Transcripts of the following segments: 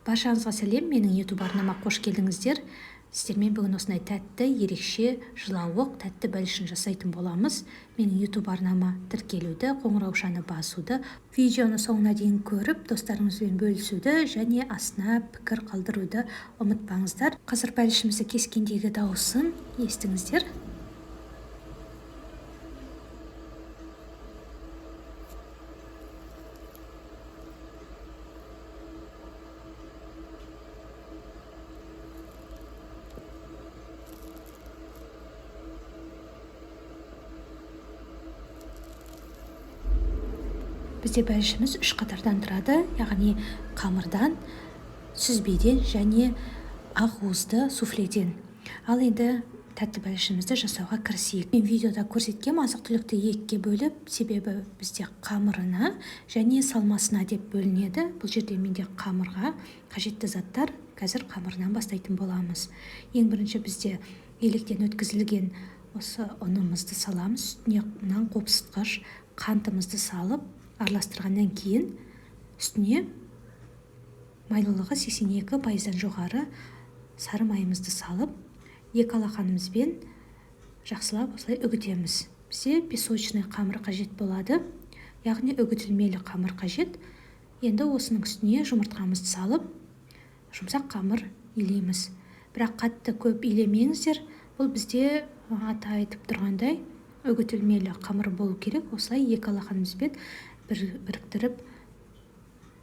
Баршаңызға сәлем, менің YouTube арнама қош келдіңіздер. Сіздермен бүгін осындай тәтті, ерекше, жылауық, тәтті бәлішін жасайтын боламыз. Менің YouTube арнама тіркелуді, қоңыраушаны басуды, видеоны соңына дейін көріп, достарыңызбен бөлісуді және астына пікір қалдыруды ұмытпаңыздар. Қазір бәлішімізді кескендегі дауысын естіңіздер. Бізде бәлішіміз 3 қатардан тұрады, яғни қамырдан, сүзбеден және ақуызды суфледен. Ал енді тәтті бәлішімізді жасауға кірісейік. Мен видеода көрсеткем азық-түлікті екіге бөліп, себебі бізде қамырына және салмасына деп бөлінеді. Бұл жерде менде қамырға қажетті заттар, қазір қамырынан бастайтын боламыз. Ең бірінші бізде електен өткізілген осы ұнымызды саламыз, үстіне нан қопсытқыш қантымызды салып, араластырғаннан кейін үстіне майлылығы 82% жоғары сары майымызды салып, екі алақанымызбен жақсылап осылай үгітеміз. Бізде песочный қамыр қажет болады, яғни үгітілмелі қамыр қажет. Енді осының үстіне жұмыртқамызды салып, жұмсақ қамыр илейміз. Бірақ қатты көп илемеңіздер, бұл бізде ата айтып тұрғандай үгітілмелі қамыр болу керек. Осылай екі алақанымызбен біріктіріп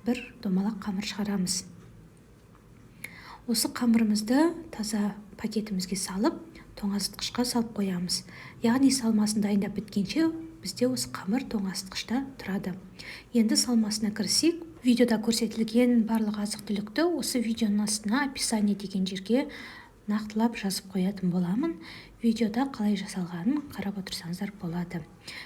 бір домалақ қамыр шығарамыз. Осы қамырымызды таза пакетімізге салып, тоңазытқышқа салып қоямыз. Яғни салмасын дайындап біткенше бізде осы қамыр тоңазытқышта тұрады. Енді салмасына кірісейік. Видеода көрсетілген барлық азық-түлікті осы видеоның астына описание деген жерге нақтылап жазып қоятын боламын. Видеода қалай жасалғанын қарап отырсаңыздар болады.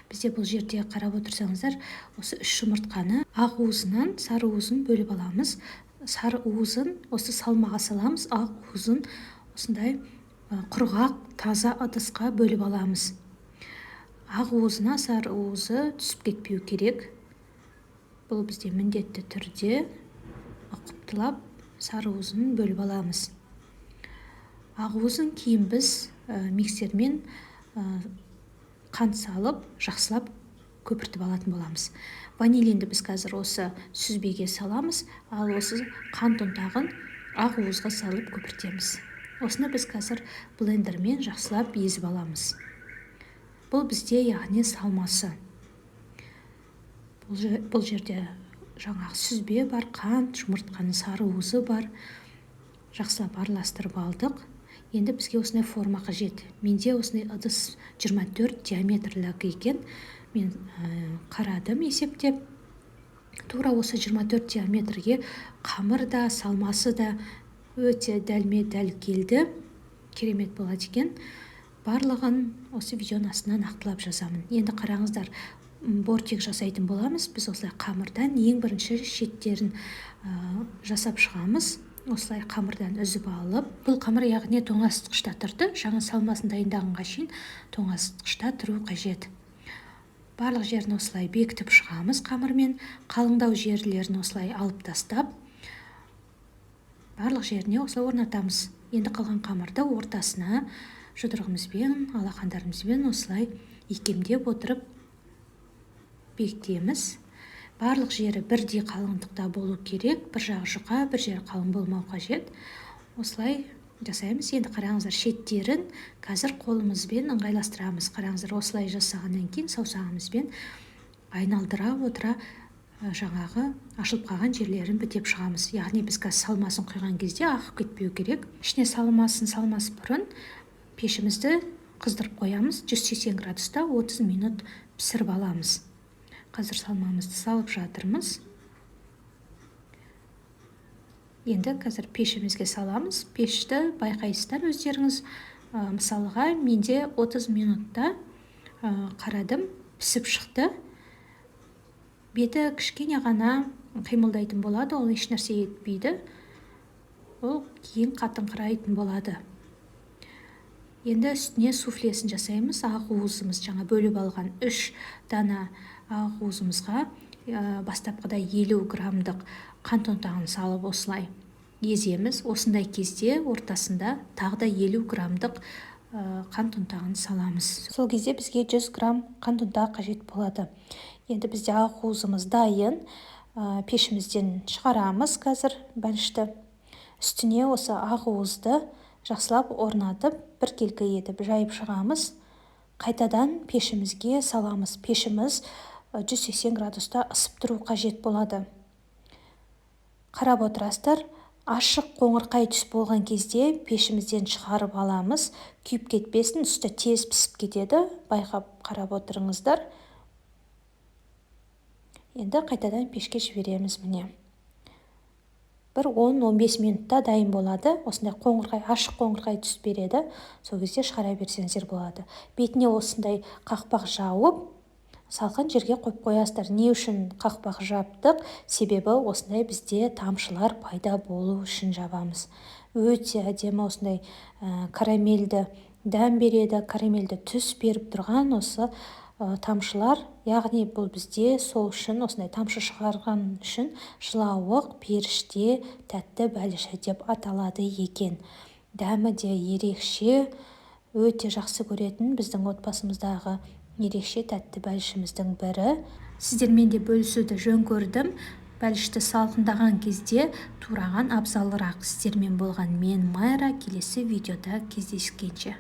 Бізде бұл жерде қарап отырсаңыздар, осы 3 жұмыртқаны ақ уызынан сары уызын бөліп аламыз. Сары уызын осы салмаға саламыз, ақ уызын осындай құрғақ, таза ыдысқа бөліп аламыз. Ақ уызына сары уызы түсіп кетпеу керек. Бұл бізде міндетті түрде ұқыптылап сары уызын бөліп аламыз. Ақ уызын кейін біз миксермен қант салып, жақсылап көпіртіп алатын боламыз. Ванилинді біз қазір осы сүзбеге саламыз, ал осы қант ұнтағын ақ уызға салып көпіртеміз. Осыны біз қазір блендермен жақсылап езіп аламыз. Бұл бізде яғни салмасы. Бұл жерде жаңағы сүзбе бар, қант, жұмыртқаның сары уызы бар. Жақсылап араластырып алдық. Енді бізге осындай форма қажет. Менде осындай ыдыс 24 диаметрлігі екен. Мен қарадым есептеп. Тура осы 24 диаметрге қамыр да, салмасы да өте дәлме-дәл келді. Керемет болады екен. Барлығын осы видеоның астына нақтылап жазамын. Енді қараңыздар, бортик жасайтын боламыз. Біз осылай қамырдан ең бірінші шеттерін жасап шығамыз. Осылай қамырдан үзіп алып, бұл қамыр яғни тоңазытқышта тұрды. Жаңа салмасын дайындағанға шейін тоңазытқышта тұру қажет. Барлық жерін осылай бекітіп шығамыз қамырмен. Қалыңдау жерлерін осылай алып тастап, барлық жеріне осылай орнатамыз. Енді қалған қамырды ортасына жұдырығымызбен, алақандарымызбен осылай икемдеп отырып бекітеміз. Барлық жері бірдей қалыңдықта болу керек. Бір жағы жұқа, бір жері қалың болмау қажет. Осылай жасаймыз. Енді қараңыздар, шеттерін қазір қолымызбен ыңғайластырамыз. Қараңыздар, осылай жасағаннан кейін саусағымызбен айналдыра отыра жаңағы ашылып қалған жерлерін бітеп шығамыз. Яғни біз қазір салмасын құйған кезде ағып кетпеу керек. Ішіне салмас бұрын пешімізді қыздырып қоямыз. 180 градуста 30 минут пісіріп аламыз. Қазір салмамызды салып жатырмыз. Енді қазір пешімізге саламыз. Пешті байқайсыздар өздеріңіз. Мысалға, менде 30 минутта қарадым, пісіп шықты. Беті кішкене ғана қимылдайтын болады, ол ешнәрсе етпейді. Ол кейін қатыңқырайтын болады. Енді үстіне суфлесін жасаймыз. Ақ уызымыз жаңа бөліп алған 3 дана ақ уызымызға бастапқыда 50 граммдық қант ұнтағын салып осылай еземіз. Осындай кезде ортасында тағы да 50 граммдық қант ұнтағын саламыз. Сол кезде бізге 100 грамм қант ұнтағы қажет болады. Енді бізде ақуызымыз дайын. Пешімізден шығарамыз қазір бәлішті. Үстіне осы ақуызды жақсылап орнатып, біркелкі етіп жайып шығамыз. Қайтадан пешімізге саламыз. Пешіміз 180 градуста ысып тұру қажет болады. Қарап отырасыздар, ашық қоңырқай түс болған кезде пешімізден шығарып аламыз. Күйіп кетпесін, үсті тез пісіп кетеді. Байқап қарап отырыңыздар. Енді қайтадан пешке жібереміз міне. Бір 10-15 минутта дайын болады. Осындай қоңырқай, ашық қоңырқай түс береді. Сол кезде шығара берсеңіздер болады. Бетіне осындай қақпақ жауып, салқын жерге қойып қоясыздар. Не үшін қақпақ жаптық? Себебі осындай бізде тамшылар пайда болу үшін жабамыз. Өте әдемі осындай карамельді дәм береді, карамельді түс беріп тұрған осы тамшылар, яғни бұл бізде сол үшін, осындай тамшы шығарған үшін жылауық періште тәтті бәліші деп аталады екен. Дәмі де ерекше, өте жақсы көретін біздің отбасымыздағы ерекше тәтті бәлішіміздің бірі. Сіздермен де бөлісуді жөн көрдім. Бәлішті салқындаған кезде тураған абзалырақ. Сіздермен болған мен Майра. Келесі видеода кездескенше.